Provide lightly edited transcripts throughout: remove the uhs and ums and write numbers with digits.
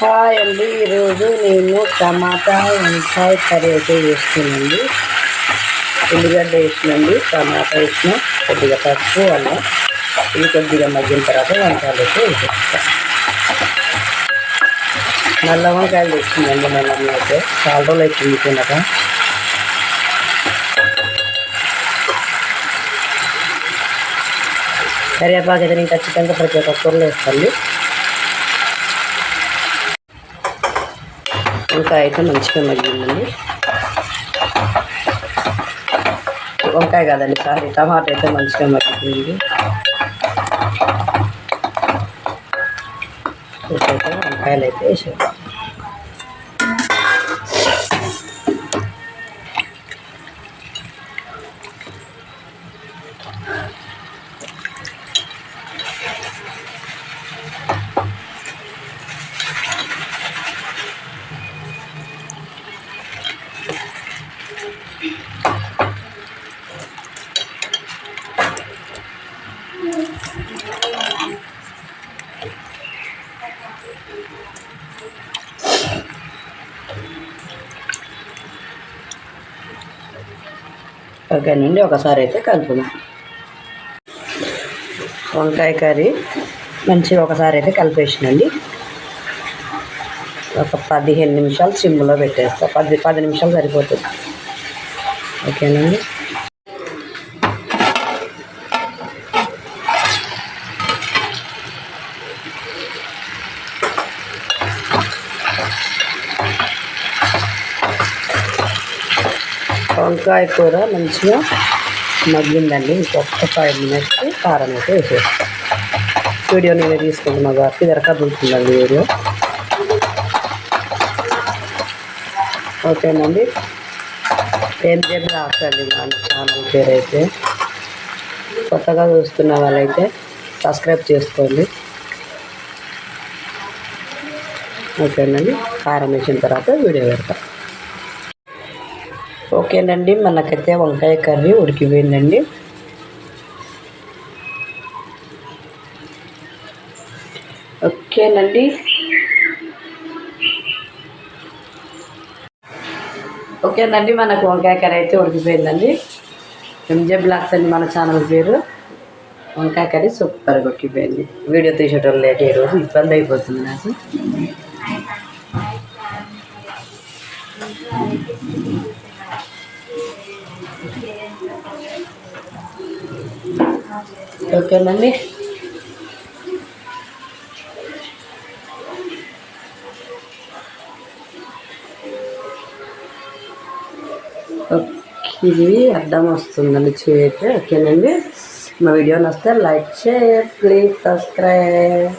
Hi అండి, ఈరోజు నేను టమాటా వంకాయ కర్రీ అయితే వేస్తున్నానండి. ఉల్లిగడ్డ వేసినండి, టమాటా వేసిన, కొద్దిగా పసుపు అల్లం ఇది కొద్దిగా మగ్గిన తర్వాత వంకాయలు అయితే వేసేస్తాను. నల్ల వంకాయలు తెచ్చిందండి మళ్ళీ అయితే చాలా రోజులు అవుతుంది తినక. కరివేపాకు అయితే నేను ఖచ్చితంగా ప్రతి ఒక్క కూరలో వేస్తాను. వంకాయ అయితే మంచిగా మగ్గిందండి. వంకాయ కాదండి, సారీ, టమాటా అయితే మంచిగా మగ్గిపోయింది. వంకాయలు అయితే వేసేద్దాం. ఓకేనండి, ఒకసారి అయితే కలుపుదాం. వంకాయ కర్రీ మంచిగా ఒకసారి అయితే కలిపేసినండి. ఒక 15 నిమిషాలు సిమ్లో పెట్టేస్తా. 10 నిమిషాలు సరిపోతుంది. ఓకేనండి. వంకాయ కూర మంచిగా మగ్గిందండి. ఇంకొక 5 మినిట్స్ కారం అయితే వేసేస్తాం. వీడియో నేను తీసుకుంటున్నా కాబట్టి దొరకబడుతుందండి వీడియో. ఓకేనండి. MJ బ్లాగ్స్ అండి మన ఛానల్ పేరు అయితే. కొత్తగా చూస్తున్న వాళ్ళైతే సబ్స్క్రైబ్ చేసుకోండి. ఓకేనండి. కారం వేసిన తర్వాత వీడియో పెడతాం. ఓకేనండి, మనకైతే వంకాయ కర్రీ ఉడికిపోయిందండి. ఓకేనండి. మనకు వంకాయ కర్రీ అయితే ఉడికిపోయిందండి. MJ బ్లాగ్స్ అండి మన ఛానల్ పేరు. వంకాయ కర్రీ సూపర్గా ఉడికిపోయింది. వీడియో తీసేటోళ్ళు లేట్ ఈరోజు ఇబ్బంది అయిపోతుంది నాకు. ఓకేనండి. ఇది అడ్డం వస్తుందండి చేతి. ఓకేనండి. మా వీడియో నచ్చితే లైక్, షేర్, ప్లీజ్ సబ్స్క్రైబ్.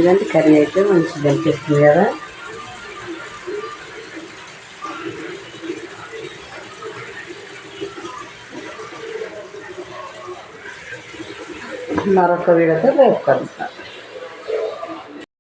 ఇదంటే కర్రీ అయితే మంచిగా అనిపిస్తుంది కదా. మరొక వీడియోతో రేపు కలుద్దాం.